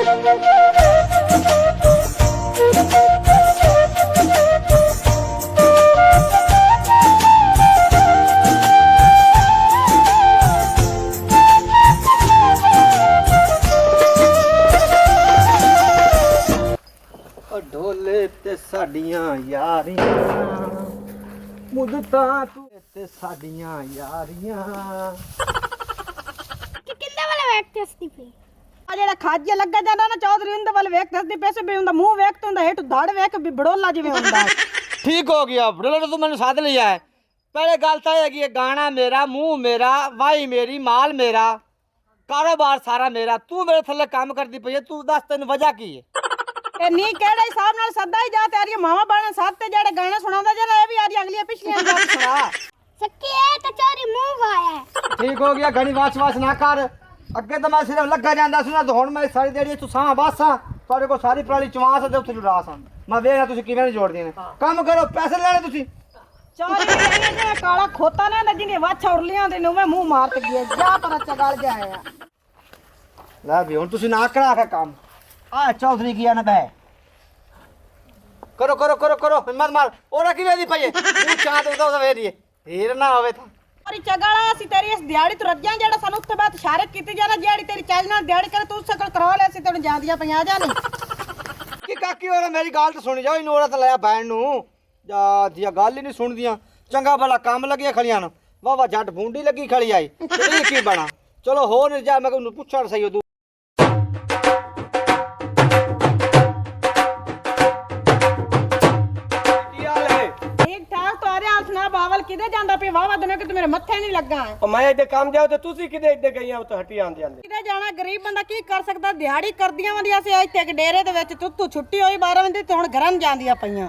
ढोले ते साडियां यारियां मुद्दतां तू ते साडियां यारियां कि किंदे वाले वेख के हसदी पई ਆ ਜਿਹੜਾ ਖਾਜੇ ਲੱਗਾ ਜਾਂਦਾ ਨਾ ਚੌਧਰੀ ਉਹਦੇ ਵੱਲ ਵੇਖ ਦੱਸਦੀ ਪੈਸੇ ਵੀ ਹੁੰਦਾ ਮੂੰਹ ਵੇਖ ਤੇ ਹੁੰਦਾ ਹੇਠ ਧੜ ਵੇਖ ਵੀ ਬੜੋਲਾ ਜਿਵੇਂ ਹੁੰਦਾ ठीक हो गया बड़ोला तो मैंने साथ लिया है पहले गल तो है कि गाना मेरा मुंह मेरा वाही मेरी माल मेरा कारोबार सारा मेरा तू मेरे थल्ले काम करती पई है तू दस तेन वजह की है ਇਹ ਨਹੀਂ ਕਿਹੜੇ ਹਿਸਾਬ ਨਾਲ ਸੱਦਾ ਹੀ ਜਾ ਤੇ ਆਰੀਆਂ ਮਾਵਾ ਬਾਣਾ ਸਾਥ ਤੇ ਜਿਹੜੇ ਗਾਣੇ ਸੁਣਾਉਂਦਾ ਜਿਹੜਾ ਇਹ ਵੀ ਆਰੀਆਂ ਅਗਲੀਆਂ ਪਿਛਲੀਆਂ ਗੱਲ ਸੁਣਾ सक्की है कचौरी मुंह वाया है ठीक हो गया घनी वास वास ना कर अगे तो मैं सिर्फ लगा जांदा सी ना तो हुण मैं सारी देड़ी तू सां बासा तुहाडे को सारी पराली चवास ते उत्थे जुड़ा सा मैं वेखना तुसीं किवें जोड़दे ने काम करो पैसे लेने तुसीं ਚੌਧਰੀ ਜਿਹੜੇ ਕਾਲਾ ਖੋਤਾ ਨੇ ਨਾ ਜਿਹਨੇ ਵਾਛਾ ਉਰਲੀਆਂ ਦੇ ਨੂੰ ਮੈਂ ਮੂੰਹ ਮਾਰ ਤੇ ਗਿਆ ਜਾ ਪਰ ਚਗਲ ਜਾਇਆ ਲੈ ਵੀ ਹੁਣ ਤੁਸੀਂ ਨਾ ਕਰਾ ਕੇ ਕੰਮ ਆ ਚੌਧਰੀ ਕੀ ਆ ਨਾ ਬੈ करो करो करो करो हिम्मत मार और किवें दी पई तू चाह दे तो वे दी हीर ना होवे था ਔਰ ਚਗਲਾ ਅਸੀਂ ਤੇਰੀ ਇਸ ਦਿਹਾੜੀ ਤੋਂ ਰੱਜਾਂ ਜਿਹੜਾ ਸਾਨੂੰ ਉੱਤੇ ਬਾਅਦ ਇਸ਼ਾਰੇ ਕੀਤੇ ਜਾਣਾ ਜਿਹੜੀ ਤੇਰੀ ਚੱਲ ਨਾਲ ਦਿਹਾੜੀ ਕਰ ਤੂੰ ਸਕਲ ਕਰਵਾ ਲੈ ਅਸੀਂ ਤੈਨੂੰ ਜਾਂਦੀਆਂ ਪਈਆਂ ਜਾਂ ਨਹੀਂ ਕਿ ਕਾਕੀ ਵਾਲਾ ਮੇਰੀ ਗੱਲ ਤਾਂ ਸੁਣੀ ਜਾਓ ਇਹਨੂੰ ਔਰਤ ਲਿਆ ਬੈਣ ਨੂੰ ਜਾ ਦੀਆਂ ਗੱਲ ਹੀ ਨਹੀਂ ਸੁਣਦੀਆਂ ਚੰਗਾ ਭਲਾ ਕੰਮ ਲੱਗਿਆ ਖਲੀਆਂ ਨੂੰ ਵਾਵਾ ਜੱਟ ਭੁੰਡੀ ਲੱਗੀ ਖਲੀ ਆਈ ਤੇ ਇਹ ਕੀ ਬਣਾ ਚਲੋ ਹੋ ਨਹੀਂ ਜਾ ਮੈਂ ਉਹਨੂੰ ਪੁੱਛਣ ਸਹੀ ਤੂੰ ਕੀ ਹਾਲ ਹੈ ਠੀਕ ਠਾਕ ਤੁਹਾਰੇ ਹਾਲ ਸੁਣਾ ਬਾਵਲ ਕਿਦੇ ਜਾਂਦਾ ਪਈ ਵਾਵਾ ਦਿਨੋਂ ਕਿ ਤੂੰ ਮੇਰੇ ਮੱਥੇ ਨਹੀਂ ਲੱਗਾ ਉਹ ਮੈਂ ਇੱਥੇ ਕੰਮ ਜਾਓ ਤੇ ਤੁਸੀਂ ਕਿਤੇ ਇੱਥੇ ਗਈਆਂ ਉਹ ਤਾਂ ਹਟੀ ਆਂਦੇ ਆਂਦੇ ਕਿਤੇ ਜਾਣਾ ਗਰੀਬ ਬੰਦਾ ਕੀ ਕਰ ਸਕਦਾ ਦਿਹਾੜੀ ਕਰਦੀਆਂ ਵਾਂ ਅਸੀਂ ਇੱਥੇ ਇੱਕ ਡੇਰੇ ਦੇ ਵਿੱਚ ਤੂੰ ਛੁੱਟੀ ਹੋਈ 12 ਵਜੇ ਤੇ ਹੁਣ ਘਰਾਂ ਨੂੰ ਜਾਂਦੀਆਂ ਪਈਆਂ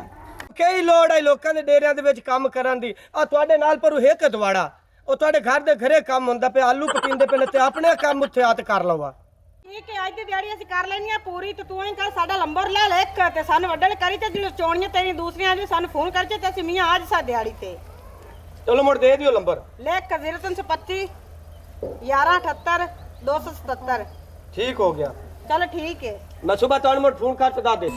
ਕਈ ਲੋੜ ਹੈ ਲੋਕਾਂ ਦੇ ਡੇਰਿਆਂ ਦੇ ਵਿੱਚ ਕੰਮ ਕਰਨ ਦੀ ਆ ਤੁਹਾਡੇ ਨਾਲ ਪਰ ਉਹ ਇੱਕ ਦਵਾੜਾ ਉਹ ਤੁਹਾਡੇ ਘਰ ਦੇ ਘਰੇ ਕੰਮ ਹੁੰਦਾ ਪਿਆ ਆਲੂ ਪਟੀਂਦੇ ਪਏ ਨੇ ਤੇ ਆਪਣੇ ਕੰਮ ਉੱਥੇ ਆਤ ਕਰ ਲਵਾ ਠੀਕ ਹੈ ਅੱਜ ਦੀ ਦਿਹਾੜੀ ਅਸੀਂ ਕਰ ਲੈਣੀ ਆ ਪੂਰੀ ਤੇ ਤੂੰ ਹੀ ਕਰ ਸਾਡਾ ਨੰਬਰ ਲੈ ਲੈ ਇੱਕ ਤੇ ਸਾਨੂੰ ਵੱਡਣ ਕਰੀ ਤੇ ਜਦੋਂ ਚੋਣੀਆਂ ਤੇਰੀ ਦੂਸਰੀਆਂ ਜੀ ਸਾਨੂੰ ਫੋਨ ਕਰਕੇ ਤੇ ਅਸੀਂ ਮੀਆਂ ਅੱਜ ਸਾ ਦਿਹਾੜੀ ਤੇ ਚਲੋ ਮੁੜ ਦੇ ਦਿਓ ਨੰਬਰ ਲੈ 0325 1178 277 ਠੀਕ ਹੋ ਗਿਆ ਚਲੋ ਠੀਕ ਹੈ ਮੈਂ ਸਵੇਰ ਤੁਹਾਨੂੰ ਮੁੜ ਫੋਨ ਕਰ ਤੇ ਦੱਸ ਦੇ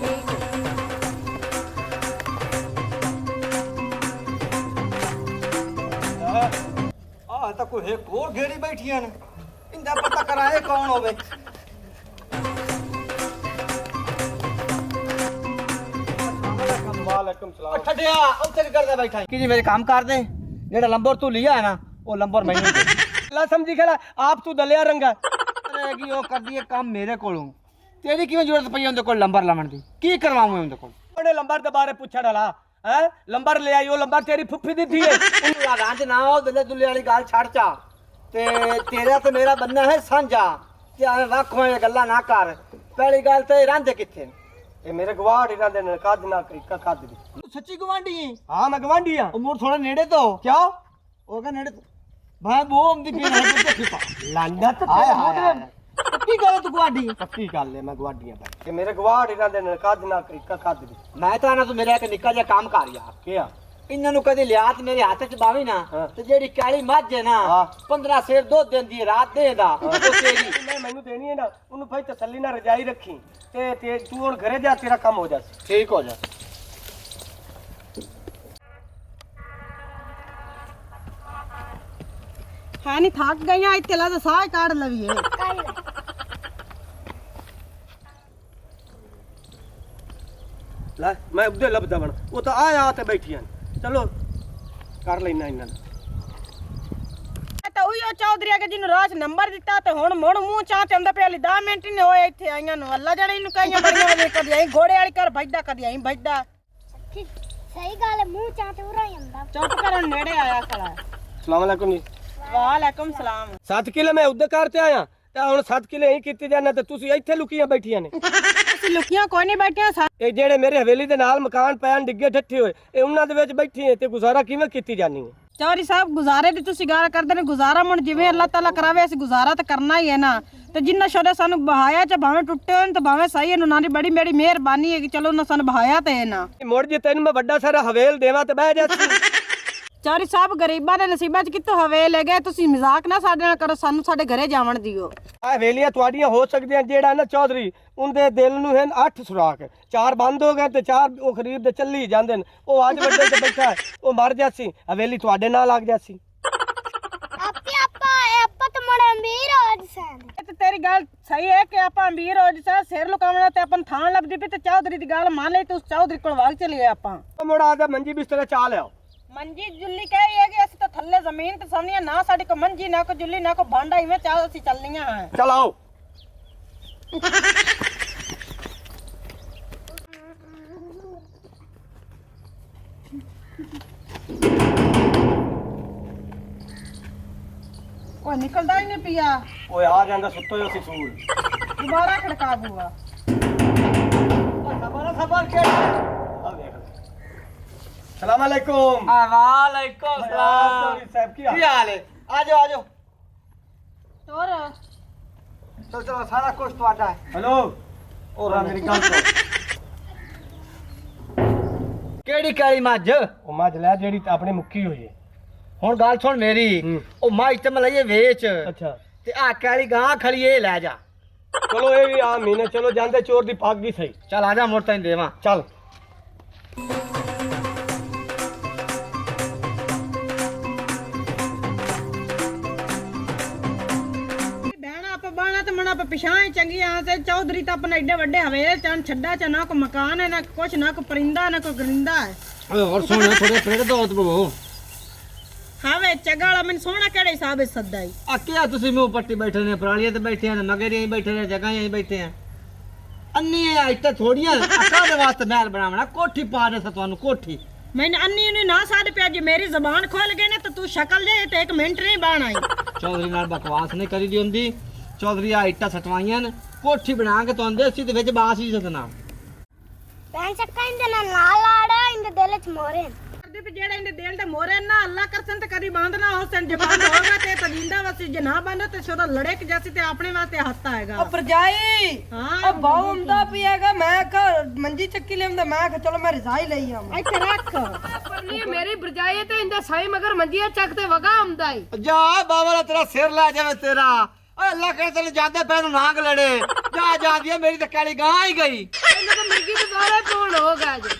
ਆ ਤਾਂ ਕੋਈ ਇੱਕ ਹੋਰ ਘੇੜੀ ਬੈਠੀਆਂ ਨੇ ਇੰਦਾ ਪਤਾ ਕਰਾਏ ਕੌਣ ਹੋਵੇ ਵਾਲੇਕੁਮ ਸਲਾਮ ਠੱਡਿਆ ਉੱਥੇ ਕੀ ਕਰਦਾ ਬੈਠਾ ਕਿ ਜੀ ਮੇਰੇ ਕੰਮ ਕਰਦੇ ਜਿਹੜਾ ਲੰਬਰ ਤੂੰ ਲਿਆ ਹੈ ਨਾ ਉਹ ਲੰਬਰ ਮੈਨੂੰ ਦੇ ਲਾ ਸਮਝੀ ਖਲਾ ਆਪ ਤੂੰ ਦਲਿਆ ਰੰਗਾ ਰਹੇਗੀ ਉਹ ਕਰਦੀ ਹੈ ਕੰਮ ਮੇਰੇ ਕੋਲੋਂ ਤੇਰੀ ਕਿਵੇਂ ਜ਼ਰੂਰਤ ਪਈ ਉਹਦੇ ਕੋਲ ਲੰਬਰ ਲਾਉਣ ਦੀ ਕੀ ਕਰਵਾਵਾਂ ਉਹਦੇ ਕੋਲ ਉਹਨੇ ਲੰਬਰ ਦੇ ਬਾਰੇ ਪੁੱਛਣ ਵਾਲਾ ਹੈ ਲੰਬਰ ਲੈ ਆਈ ਉਹ ਲੰਬਰ ਤੇਰੀ ਫੁੱਫੀ ਦਿੱਤੀ ਹੈ ਉਹਨੂੰ ਲਗਾਂ ਚ ਨਾ ਉਹ ਦੁੱਲੇ ਦੁੱਲੇ ਵਾਲੀ ਗੱਲ ਛੱਡ ਚਾ ਤੇ ਤੇਰਾ ਤੇ ਮੇਰਾ ਬੰਨਾ ਹੈ ਸਾਂਝਾ ਤੇ ਐਵੇਂ ਵੱਖ ਹੋਏ ਗੱਲਾਂ ਨਾ ਕਰ ਪਹਿਲੀ ਗੱਲ ਤੇ ਰਹਿੰਦੇ ਕਿੱਥੇ ਨੇ ਇਹ ਮੇਰੇ ਗਵਾੜ ਇਹਨਾਂ ਦੇ ਨੇ ਕੱਦ ਨਾ ਕਰੀ ਕੱਦ ਦੀ ਤੂੰ ਸੱਚੀ ਗਵਾਂਢੀ ਹੈ ਹਾਂ ਮੈਂ ਗਵਾਂਢੀ ਆ ਉਹ ਮੋਰ ਥੋੜਾ ਨੇੜੇ ਤੋਂ ਕਿਉਂ ਉਹ ਕਹਿੰਦਾ ਨੇੜੇ ਤੋਂ ਭਾਈ ਬੋ ਆਉਂਦੀ ਪਈ ਨਾ ਕਿੱਥੇ ਖਿਪਾ ਲਾਂਡਾ ਤੇ ਆਏ ਹਾਏ ਕੀ ਗੱਲ ਤੂੰ ਗਵਾਂਢੀ ਪੱਕੀ ਗੱਲ ਹੈ ਮੈਂ ਗਵਾਂਢੀਆਂ ਦਾ ਤੇ ਮੇਰੇ ਗਵਾੜ ਇਹਨਾਂ ਦੇ ਨੇ ਕੱਦ ਨਾ ਕਰੀ ਕੱਦ ਦੀ ਮੈਂ ਤਾਂ ਨਾ ਤੂੰ ਮੇਰਾ ਇੱਕ ਨਿੱਕਾ ਜਿਹਾ ਕੰਮ ਕਰ ਯਾਰ ਕੀ ਆ ਇਹਨਾਂ ਨੂੰ ਕਦੇ ਲਿਆ ਤੇ ਮੇਰੇ ਹੱਥ 'ਚ ਬਾਵੀ ਨਾ ਤੇ ਜਿਹੜੀ ਕਾਲੀ ਮੱਝ ਹੈ ਨਾ 15 ਸੇਰ ਦੁੱਧ ਦਿੰਦੀ ਹੈ ਰਾਤ ਦੇ ਦਾ ਉਹ ਤੇਰੀ ਮੈਂ ਮੈਨੂੰ ਦੇਣੀ ਹੈ ਨਾ ਉਹਨੂੰ ਭਾਈ ਤਸੱਲੀ ਨਾਲ ਰਜਾਈ ਰੱਖੀ ਤੇ ਤੂੰ ਹੁਣ ਘਰੇ ਜਾ ਤੇਰਾ ਕੰਮ ਹੋ ਜਾਸ ਠੀਕ ਹੋ ਜਾ ਹੈ ਨਹੀਂ ਥੱਕ ਗਈਆਂ ਇੱਥੇ ਲਾ ਤਾਂ ਸਾਹ ਹੀ ਕੱਢ ਲਵੀਏ ਲੈ ਮੈਂ ਉਹਦੇ ਲੱਭਦਾ ਬਣ ਉਹ ਤਾਂ ਆ ਤੇ ਬੈਠੀਆਂ ਨੇ ਚਲੋ ਕਰ ਲੈਣਾ ਇਹਨਾਂ ਨੂੰ ਤਾਂ ਉਹੀ ਉਹ ਚੌਧਰੀ ਆ ਕੇ ਜਿਹਨੂੰ ਰਾਜ ਨੰਬਰ ਦਿੱਤਾ ਤੇ ਹੁਣ ਮੁੜ ਮੂੰਹ ਚਾਹ ਤੇ ਆਂਦਾ ਪਿਆ ਲਈ 10 ਮਿੰਟ ਹੀ ਨਹੀਂ ਹੋਏ ਇੱਥੇ ਆਈਆਂ ਨੂੰ ਅੱਲਾ ਜਾਣੇ ਇਹਨੂੰ ਕਈਆਂ ਬੜੀਆਂ ਵਜੇ ਕਦੀ ਆਈ ਘੋੜੇ ਵਾਲੀ ਘਰ ਭੱਜਦਾ ਕਦੀ ਆਈ ਭੱਜਦਾ सही गाल है मुंह चाहते उरा ही अंदा ਚੁੱਪ ਕਰਨ ਨੇੜੇ ਆਇਆ ਖੜਾ ਸਲਾਮ ਅਲੈਕੁਮ ਜੀ ਵਾਲੇਕੁਮ ਸਲਾਮ 7 ਕਿਲੇ ਮੈਂ ਉਹਦੇ ਘਰ ਤੇ ਆਇਆ ਤੇ ਹੁਣ 7 ਕਿਲੇ ਹੀ ਕੀਤੀ ਜਾਣਾ ਤੇ ਤੁਸੀਂ ਇੱਥੇ ਲੁਕੀਆਂ ਬੈਠੀਆਂ ਨੇ ਅਸੀਂ ਲੁਕੀਆਂ ਕੋਈ ਨਹੀਂ ਬੈਠੀਆਂ ਇਹ ਜਿਹੜੇ ਮੇਰੇ ਹਵੇਲੀ ਦੇ ਨਾਲ ਮਕਾਨ ਪੈਣ ਡਿੱਗੇ ਠੱਠੇ ਹੋਏ ਇਹ ਉਹਨਾਂ ਦੇ ਵਿੱਚ ਬੈਠੀ ਹੈ ਤੇ ਗੁਜ਼ਾਰਾ ਕਿਵੇਂ ਕੀਤੀ ਜਾਣੀ ਹੈ ਚੌਧਰੀ ਸਾਹਿਬ ਗੁਜ਼ਾਰੇ ਦੀ ਤੁਸੀਂ ਗੱਲ ਕਰਦੇ ਨੇ ਗੁਜ਼ਾਰਾ ਹੁਣ ਜਿਵੇਂ ਅੱਲਾਹ ਤਾਲਾ ਕਰਾਵੇ ਅਸੀਂ ਗੁਜ਼ਾਰਾ ਤਾਂ ਕਰਨਾ ਹੀ ਹੈ ਨਾ ਤੇ ਜਿੰਨਾ ਸ਼ੋਰੇ ਸਾਨੂੰ ਬਹਾਇਆ ਚ ਭਾਵੇਂ ਟੁੱਟੇ ਹੋਣ ਤੇ ਭਾਵੇਂ ਸਹੀ ਇਹਨੂੰ ਨਾ ਦੀ ਬੜੀ ਮੇਰੀ ਮਿਹਰਬਾਨੀ ਹੈ ਕਿ ਚਲੋ ਉਹਨਾਂ ਸਾਨੂੰ ਬਹਾਇਆ ਤੇ ਨਾ ਮੁੜ ਜੇ ਤੈਨੂੰ ਮੈਂ ਵੱਡਾ ਸਾਰਾ ਹਵੇਲ ਦੇਵਾਂ ਤੇ ਬਹਿ ਜਾ ਚੌਧਰੀ ਸਾਹਿਬ ਗਰੀਬਾਂ ਦੇ ਨਸੀਬਾਂ 'ਚ ਕਿੱਥੋਂ ਹਵੇ ਲੈ ਗਏ ਤੁਸੀਂ ਮਜ਼ਾਕ ਨਾ ਸਾਡੇ ਨਾਲ ਕਰੋ ਸਾਨੂੰ ਸਾਡੇ ਘਰੇ ਜਾਵਣ ਦਿਓ ਆ ਹਵੇਲੀਆਂ ਤੁਹਾਡੀਆਂ ਹੋ ਸਕਦੀਆਂ ਜਿਹੜਾ ਨਾ ਚੌਧਰੀ ਉਹਦੇ ਦਿਲ ਨੂੰ ਹਨ 8 ਸੁਰਾਖ 4 ਬੰਦ ਹੋ ਗਏ ਤੇ 4 ਉਹ ਖਰੀਦ ਦੇ ਚੱਲੀ ਜਾਂਦੇ ਨੇ ਉਹ ਅੱਜ ਵੱਡੇ ਤੇ ਬੈਠਾ ਹੈ, ਉਹ ਮਰ ਜਾਸੀ ਹਵੇਲੀ ਤੁਹਾਡੇ ਨਾਲ ਲੱਗ ਜਾਸੀ ਆਪਾਂ ਤਾਂ ਮੜਾ ਅਮੀਰ ਹੋ ਜਸਨ ਇਹ ਤੇ ਤੇਰੀ ਗੱਲ ਸਹੀ ਹੈ ਕਿ ਆਪਾਂ ਅਮੀਰ ਹੋ ਜਿਸਾ ਸਿਰ ਲੁਕਾਉਣਾ ਤੇ ਆਪਾਂ ਨੂੰ ਥਾਂ ਲੱਭਦੀ ਪਈ ਤੇ ਚੌਧਰੀ ਦੀ ਗੱਲ ਮੰਨ ਲਈ ਤੇ ਉਸ ਚੌਧਰੀ ਕੋਲ ਵਗ ਚਲੀਏ ਆਪਾਂ ਮੁੜਾ ਆ ਮੰਜੀ ਬਿਸਤਰਾ ਚਾ ਲਿਆਓ ਮੰਜੀ ਜੁੱਲੀ ਕਹੀ ਹੈ ਕਿ ਅਸੀਂ ਤਾਂ ਥੱਲੇ ਜ਼ਮੀਨ ਤੇ ਸੌਂਦੀਆਂ ਨਾ ਸਾਡੀ ਕੋ ਮੰਜੀ ਨਾ ਕੋ ਜੁੱਲੀ ਨਾ ਕੋ ਭਾਂਡਾ ਇਵੇਂ ਚਾਹ ਅਸੀਂ ਚੱਲਨੀਆਂ ਹਾਂ ਚਲਾਓ ਕੋਈ ਨਿਕਲਦਾ ਹੀ ਨਹੀਂ ਪਿਆ ਓਏ ਆ ਜਾਂਦਾ ਸੁੱਤੋ ਹੀ ਅਸੀਂ ਸੂਲ ਦੁਬਾਰਾ ਖੜਕਾ ਦੂਗਾ खबर के सलाम अलैकुम वालेकुम सलाम चौधरी साहब की की हाल है आ जाओ आ जाओ ਤੋਰ चलो चलो सारा कुछ तो आता है हेलो और मेरी गल सुन केड़ी काली मझ ਉਹ ਮੱਝ ਲੈ ਜਿਹੜੀ ਤਾਂ ਆਪਣੇ ਮੁੱਕੀ ਹੋਈ ਹੈ हुन गल सुन मेरी ओ मझ ते मैं लइए वेच ਅੱਛਾ ते आ काली गां खड़ी ए ले जा ਚਲੋ ਇਹ ਵੀ ਆ ਮਹੀਨੇ ਚਲੋ ਜਾਂਦੇ ਚੋਰ ਦੀ ਪੱਗ ਹੀ ਸਹੀ चल आ जा मोड़ तैन देवा ਚੱਲ ਬਹਿਣਾ ਆਪਾਂ ਬਾਣਾ ਤੇ ਮਣਾ ਆਪਾਂ ਪਿਛਾਂ ਹੀ ਚੰਗੀਆਂ ਤੇ ਚੌਧਰੀ ਤਾਂ ਆਪਣੇ ਐਡੇ ਵੱਡੇ ਹਵੇਲ ਚੰਨ ਛੱਡਾ ਚ ਨਾ ਕੋ ਮਕਾਨ ਹੈ ਨਾ ਕੁਛ ਨਾ ਕੋ ਪਰਿੰਦਾ ਨਾ ਕੋ ਗਰਿੰਦਾ ਹੈ और सुन थोड़े पेड़ दो तो ਹਾਵੇ ਚੰਗਾ ਵਾਲਾ ਮੈਨੂੰ ਸੋਹਣਾ ਕਿਹੜੇ ਹਿਸਾਬ ਵਿੱਚ ਸੱਦਾ ਹੀ आ क्या तुसी मुंह पट्टी बैठे ने परालियां ते बैठे हैं मगेरियां ही बैठे ने जगह ही बैठे हैं अन्नी है इत्ते थोड़ियां अका दे वास्ते महल बनावना कोठी पा दे तुहानू कोठी मैंने अन्नी ने ना साड पे जे मेरी जुबान खोल गई ना तो तू शक्ल जे ते एक मिनट नहीं बाण आई चौधरी नाल बकवास नहीं करी दी हुंदी चौधरी आ इट्टा सटवाइयां ने कोठी बना के तुहानू देसी ते विच बास ही सदना ਪੈਂ ਚੱਕਾ ਇੰਦੇ ਨਾਲ ਆੜਾ ਇੰਦੇ ਦਿਲ ਚ ਮੋਰੇ ਕਰਦੇ ਤੇ ਜਿਹੜਾ ਇਹਦੇ ਦਿਲ ਤੇ ਮੋਰੇ ਨਾ ਅੱਲਾ ਕਰਸਨ ਤੇ ਕਦੀ ਬੰਦ ਨਾ ਹੋਸਨ ਜੇ ਬੰਦ ਹੋਗਾ ਤੇ ਤਾਂ ਜਿੰਦਾ ਵਸੀ ਜੇ ਨਾ ਬੰਦ ਤੇ ਸੋਦਾ ਲੜੇ ਕਿ ਜੈਸੀ ਤੇ ਆਪਣੇ ਵਾਸਤੇ ਹੱਥ ਆਏਗਾ ਉਹ ਭਰਜਾਈ ਹਾਂ ਉਹ ਬਹੁ ਹੁੰਦਾ ਪੀਏਗਾ ਮੈਂ ਮੰਜੀ ਚੱਕੀ ਲਿਆਉਂਦਾ ਮੈਂ ਕਿਹਾ ਚਲੋ ਮੈਂ ਰਜ਼ਾਈ ਲਈ ਆਵਾਂ ਇੱਥੇ ਰੱਖ ਪਰਲੀ ਮੇਰੀ ਭਰਜਾਈ ਤੇ ਇੰਦਾ ਸਹੀ ਮਗਰ ਮੰਜੀਆਂ ਚੱਕ ਤੇ ਵਗਾ ਆਉਂਦਾ ਈ ਜਾ ਬਾਬਾ तेरा सिर ला जावे तेरा ओए अल्लाह करे तेरे जांदे पैर नांग लड़े जा जा दिया मेरी तो काली गां ही गई ਇਹਨੂੰ ਤਾਂ ਮਿਰਗੀ ਦੇ ਦੁਆਰੇ ਕੋਣ ਹੋਗਾ ਜੀ